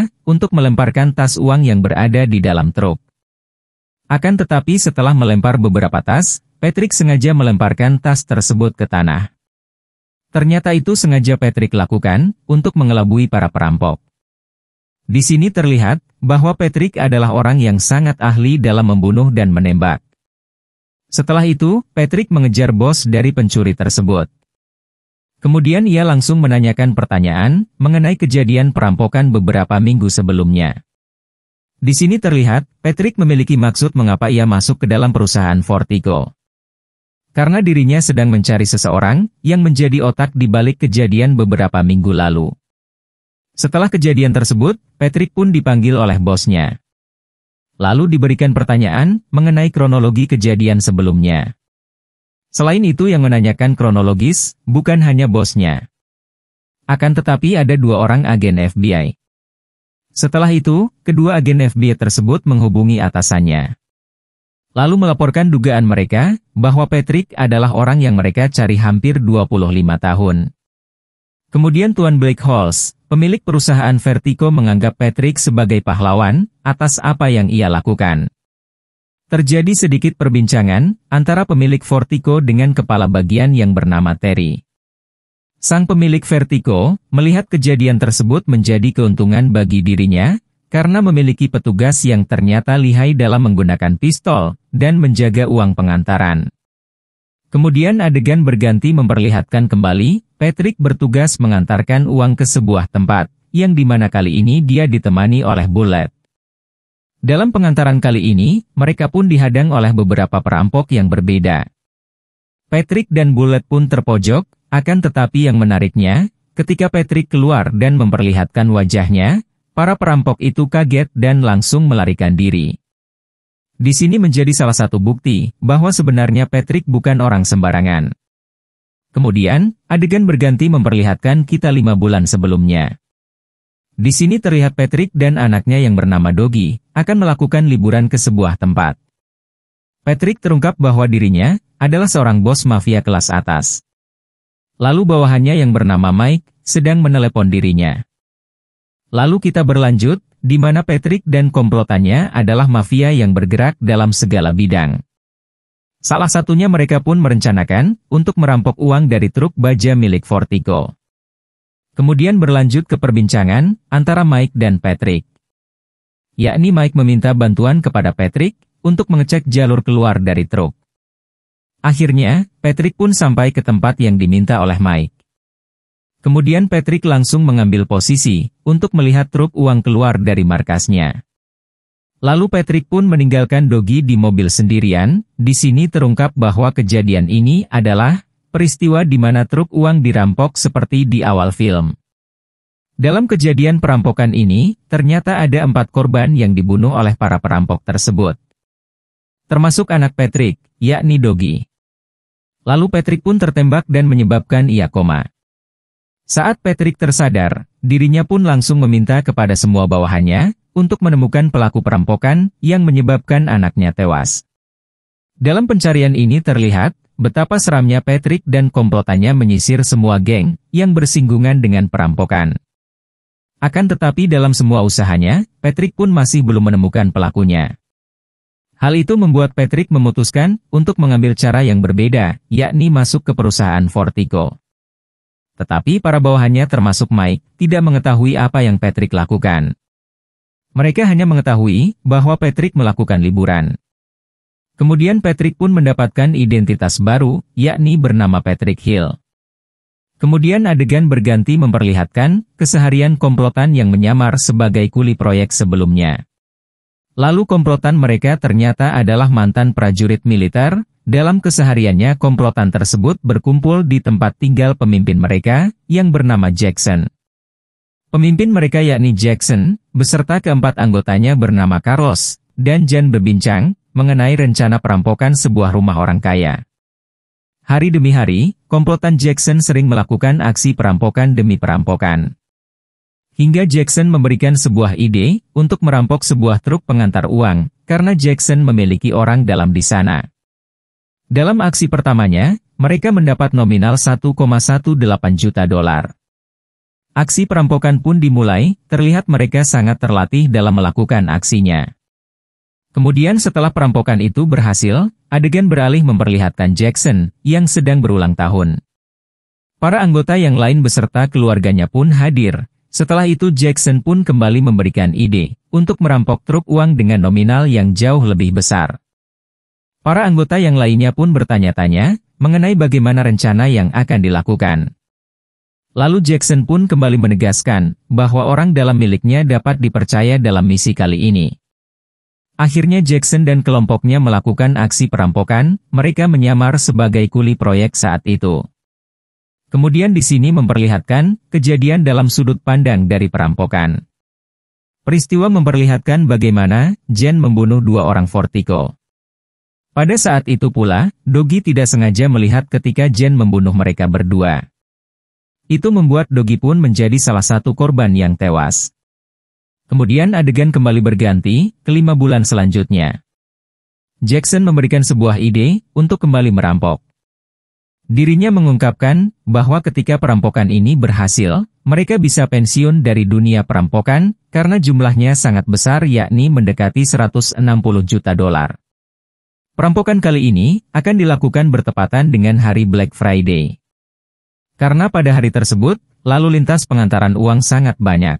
mereka untuk melemparkan tas uang yang berada di dalam truk. Akan tetapi setelah melempar beberapa tas, Patrick sengaja melemparkan tas tersebut ke tanah. Ternyata itu sengaja Patrick lakukan untuk mengelabui para perampok. Di sini terlihat bahwa Patrick adalah orang yang sangat ahli dalam membunuh dan menembak. Setelah itu, Patrick mengejar bos dari pencuri tersebut. Kemudian ia langsung menanyakan pertanyaan mengenai kejadian perampokan beberapa minggu sebelumnya. Di sini terlihat, Patrick memiliki maksud mengapa ia masuk ke dalam perusahaan Fortico. Karena dirinya sedang mencari seseorang yang menjadi otak di balik kejadian beberapa minggu lalu. Setelah kejadian tersebut, Patrick pun dipanggil oleh bosnya. Lalu diberikan pertanyaan mengenai kronologi kejadian sebelumnya. Selain itu yang menanyakan kronologis, bukan hanya bosnya. Akan tetapi ada 2 orang agen FBI. Setelah itu, kedua agen FBI tersebut menghubungi atasannya. Lalu melaporkan dugaan mereka, bahwa Patrick adalah orang yang mereka cari hampir 25 tahun. Kemudian Tuan Blake Halls, pemilik perusahaan Vertigo menganggap Patrick sebagai pahlawan, atas apa yang ia lakukan. Terjadi sedikit perbincangan antara pemilik Fortico dengan kepala bagian yang bernama Terry. Sang pemilik Vertigo melihat kejadian tersebut menjadi keuntungan bagi dirinya, karena memiliki petugas yang ternyata lihai dalam menggunakan pistol dan menjaga uang pengantaran. Kemudian adegan berganti memperlihatkan kembali, Patrick bertugas mengantarkan uang ke sebuah tempat, yang dimana kali ini dia ditemani oleh Bullet. Dalam pengantaran kali ini, mereka pun dihadang oleh beberapa perampok yang berbeda. Patrick dan Bullet pun terpojok, akan tetapi yang menariknya, ketika Patrick keluar dan memperlihatkan wajahnya, para perampok itu kaget dan langsung melarikan diri. Di sini menjadi salah satu bukti, bahwa sebenarnya Patrick bukan orang sembarangan. Kemudian, adegan berganti memperlihatkan kita 5 bulan sebelumnya. Di sini terlihat Patrick dan anaknya yang bernama Doggy akan melakukan liburan ke sebuah tempat. Patrick terungkap bahwa dirinya adalah seorang bos mafia kelas atas. Lalu bawahannya yang bernama Mike sedang menelepon dirinya. Lalu kita berlanjut, di mana Patrick dan komplotannya adalah mafia yang bergerak dalam segala bidang. Salah satunya mereka pun merencanakan untuk merampok uang dari truk baja milik Fortico. Kemudian berlanjut ke perbincangan antara Mike dan Patrick. Yakni Mike meminta bantuan kepada Patrick untuk mengecek jalur keluar dari truk. Akhirnya, Patrick pun sampai ke tempat yang diminta oleh Mike. Kemudian Patrick langsung mengambil posisi untuk melihat truk uang keluar dari markasnya. Lalu Patrick pun meninggalkan Doggy di mobil sendirian. Di sini terungkap bahwa kejadian ini adalah peristiwa di mana truk uang dirampok seperti di awal film. Dalam kejadian perampokan ini, ternyata ada 4 korban yang dibunuh oleh para perampok tersebut. Termasuk anak Patrick, yakni Doggy. Lalu Patrick pun tertembak dan menyebabkan ia koma. Saat Patrick tersadar, dirinya pun langsung meminta kepada semua bawahannya untuk menemukan pelaku perampokan yang menyebabkan anaknya tewas. Dalam pencarian ini terlihat betapa seramnya Patrick dan komplotannya menyisir semua geng yang bersinggungan dengan perampokan. Akan tetapi dalam semua usahanya, Patrick pun masih belum menemukan pelakunya. Hal itu membuat Patrick memutuskan untuk mengambil cara yang berbeda, yakni masuk ke perusahaan Fortico. Tetapi para bawahannya termasuk Mike, tidak mengetahui apa yang Patrick lakukan. Mereka hanya mengetahui bahwa Patrick melakukan liburan. Kemudian Patrick pun mendapatkan identitas baru, yakni bernama Patrick Hill. Kemudian adegan berganti memperlihatkan keseharian komplotan yang menyamar sebagai kuli proyek sebelumnya. Lalu komplotan mereka ternyata adalah mantan prajurit militer. Dalam kesehariannya komplotan tersebut berkumpul di tempat tinggal pemimpin mereka, yang bernama Jackson. Pemimpin mereka yakni Jackson, beserta keempat anggotanya bernama Carlos dan Jan berbincang mengenai rencana perampokan sebuah rumah orang kaya. Hari demi hari, komplotan Jackson sering melakukan aksi perampokan demi perampokan. Hingga Jackson memberikan sebuah ide untuk merampok sebuah truk pengantar uang, karena Jackson memiliki orang dalam di sana. Dalam aksi pertamanya, mereka mendapat nominal $1,18 juta. Aksi perampokan pun dimulai, terlihat mereka sangat terlatih dalam melakukan aksinya. Kemudian setelah perampokan itu berhasil, adegan beralih memperlihatkan Jackson, yang sedang berulang tahun. Para anggota yang lain beserta keluarganya pun hadir. Setelah itu Jackson pun kembali memberikan ide, untuk merampok truk uang dengan nominal yang jauh lebih besar. Para anggota yang lainnya pun bertanya-tanya, mengenai bagaimana rencana yang akan dilakukan. Lalu Jackson pun kembali menegaskan, bahwa orang dalam miliknya dapat dipercaya dalam misi kali ini. Akhirnya Jackson dan kelompoknya melakukan aksi perampokan, mereka menyamar sebagai kuli proyek saat itu. Kemudian di sini memperlihatkan, kejadian dalam sudut pandang dari perampokan. Peristiwa memperlihatkan bagaimana, Jen membunuh 2 orang Vertigo. Pada saat itu pula, Doggy tidak sengaja melihat ketika Jen membunuh mereka berdua. Itu membuat Doggy pun menjadi salah satu korban yang tewas. Kemudian adegan kembali berganti, ke 5 bulan selanjutnya. Jackson memberikan sebuah ide, untuk kembali merampok. Dirinya mengungkapkan, bahwa ketika perampokan ini berhasil, mereka bisa pensiun dari dunia perampokan, karena jumlahnya sangat besar yakni mendekati 160 juta dolar. Perampokan kali ini, akan dilakukan bertepatan dengan hari Black Friday. Karena pada hari tersebut, lalu lintas pengantaran uang sangat banyak.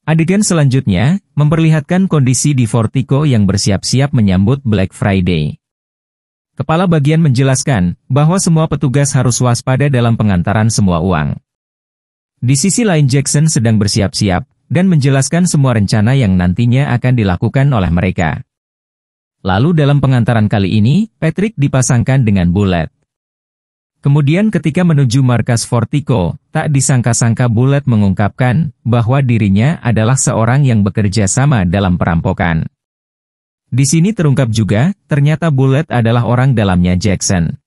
Adegan selanjutnya, memperlihatkan kondisi di Vertigo yang bersiap-siap menyambut Black Friday. Kepala bagian menjelaskan, bahwa semua petugas harus waspada dalam pengantaran semua uang. Di sisi lain Jackson sedang bersiap-siap, dan menjelaskan semua rencana yang nantinya akan dilakukan oleh mereka. Lalu dalam pengantaran kali ini, Patrick dipasangkan dengan Bullet. Kemudian ketika menuju markas Vertigo, tak disangka-sangka Bullet mengungkapkan, bahwa dirinya adalah seorang yang bekerja sama dalam perampokan. Di sini terungkap juga, ternyata Bullet adalah orang dalamnya Jackson.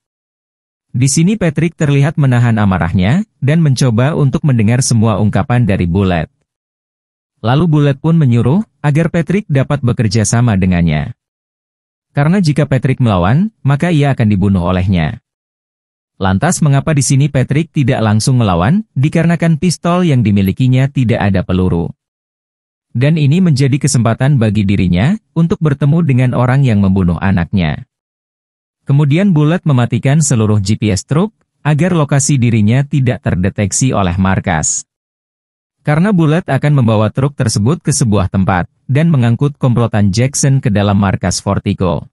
Di sini Patrick terlihat menahan amarahnya, dan mencoba untuk mendengar semua ungkapan dari Bullet. Lalu Bullet pun menyuruh, agar Patrick dapat bekerja sama dengannya. Karena jika Patrick melawan, maka ia akan dibunuh olehnya. Lantas mengapa di sini Patrick tidak langsung melawan, dikarenakan pistol yang dimilikinya tidak ada peluru. Dan ini menjadi kesempatan bagi dirinya, untuk bertemu dengan orang yang membunuh anaknya. Kemudian Bullet mematikan seluruh GPS truk, agar lokasi dirinya tidak terdeteksi oleh markas. Karena Bullet akan membawa truk tersebut ke sebuah tempat, dan mengangkut komplotan Jackson ke dalam markas Vertigo.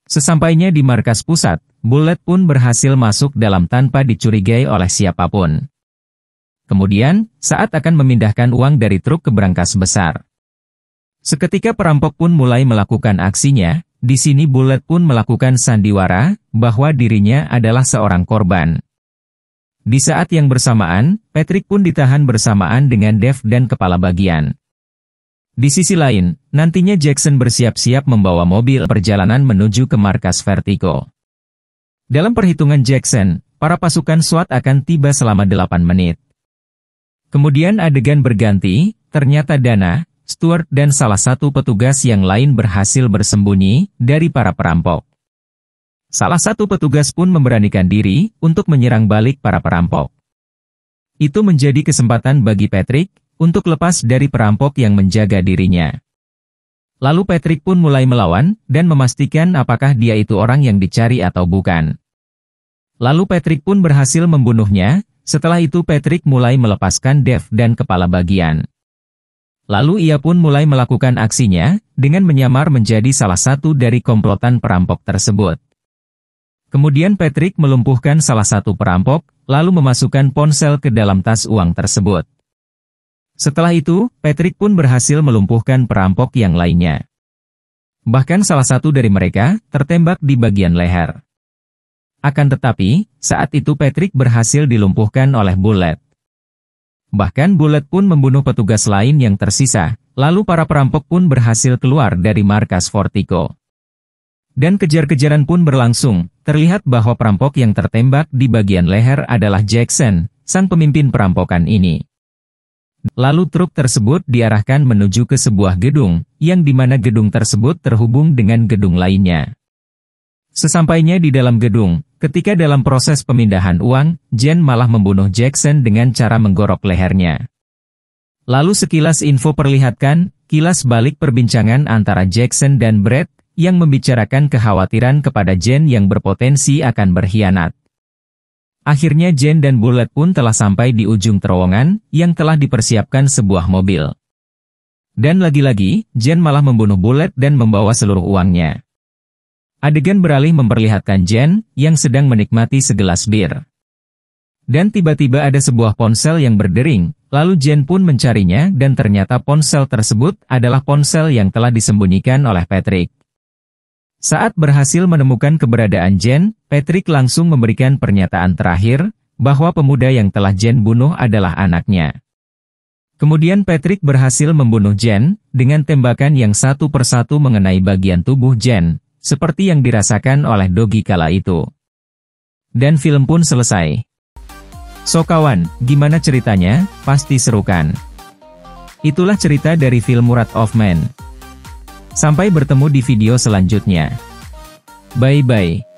Sesampainya di markas pusat, Bullet pun berhasil masuk dalam tanpa dicurigai oleh siapapun. Kemudian, saat akan memindahkan uang dari truk ke brankas besar. Seketika perampok pun mulai melakukan aksinya, di sini Bullet pun melakukan sandiwara, bahwa dirinya adalah seorang korban. Di saat yang bersamaan, Patrick pun ditahan bersamaan dengan Dave dan kepala bagian. Di sisi lain, nantinya Jackson bersiap-siap membawa mobil perjalanan menuju ke markas Vertigo. Dalam perhitungan Jackson, para pasukan SWAT akan tiba selama 8 menit. Kemudian adegan berganti, ternyata Dana, Stuart dan salah satu petugas yang lain berhasil bersembunyi dari para perampok. Salah satu petugas pun memberanikan diri untuk menyerang balik para perampok. Itu menjadi kesempatan bagi Patrick untuk lepas dari perampok yang menjaga dirinya. Lalu Patrick pun mulai melawan, dan memastikan apakah dia itu orang yang dicari atau bukan. Lalu Patrick pun berhasil membunuhnya, setelah itu Patrick mulai melepaskan Dave dan kepala bagian. Lalu ia pun mulai melakukan aksinya, dengan menyamar menjadi salah satu dari komplotan perampok tersebut. Kemudian Patrick melumpuhkan salah satu perampok, lalu memasukkan ponsel ke dalam tas uang tersebut. Setelah itu, Patrick pun berhasil melumpuhkan perampok yang lainnya. Bahkan salah satu dari mereka tertembak di bagian leher. Akan tetapi, saat itu Patrick berhasil dilumpuhkan oleh Bullet. Bahkan Bullet pun membunuh petugas lain yang tersisa, lalu para perampok pun berhasil keluar dari markas Vertigo. Dan kejar-kejaran pun berlangsung, terlihat bahwa perampok yang tertembak di bagian leher adalah Jackson, sang pemimpin perampokan ini. Lalu truk tersebut diarahkan menuju ke sebuah gedung, yang dimana gedung tersebut terhubung dengan gedung lainnya. Sesampainya di dalam gedung, ketika dalam proses pemindahan uang, Jen malah membunuh Jackson dengan cara menggorok lehernya. Lalu sekilas info perlihatkan, kilas balik perbincangan antara Jackson dan Brad, yang membicarakan kekhawatiran kepada Jen yang berpotensi akan berkhianat. Akhirnya Jen dan Bullet pun telah sampai di ujung terowongan, yang telah dipersiapkan sebuah mobil. Dan lagi-lagi, Jen malah membunuh Bullet dan membawa seluruh uangnya. Adegan beralih memperlihatkan Jen, yang sedang menikmati segelas bir. Dan tiba-tiba ada sebuah ponsel yang berdering, lalu Jen pun mencarinya dan ternyata ponsel tersebut adalah ponsel yang telah disembunyikan oleh Patrick. Saat berhasil menemukan keberadaan Jen, Patrick langsung memberikan pernyataan terakhir, bahwa pemuda yang telah Jen bunuh adalah anaknya. Kemudian Patrick berhasil membunuh Jen, dengan tembakan yang satu persatu mengenai bagian tubuh Jen, seperti yang dirasakan oleh Doggy kala itu. Dan film pun selesai. So kawan, gimana ceritanya? Pasti seru kan? Itulah cerita dari film Wrath of Man. Sampai bertemu di video selanjutnya. Bye-bye.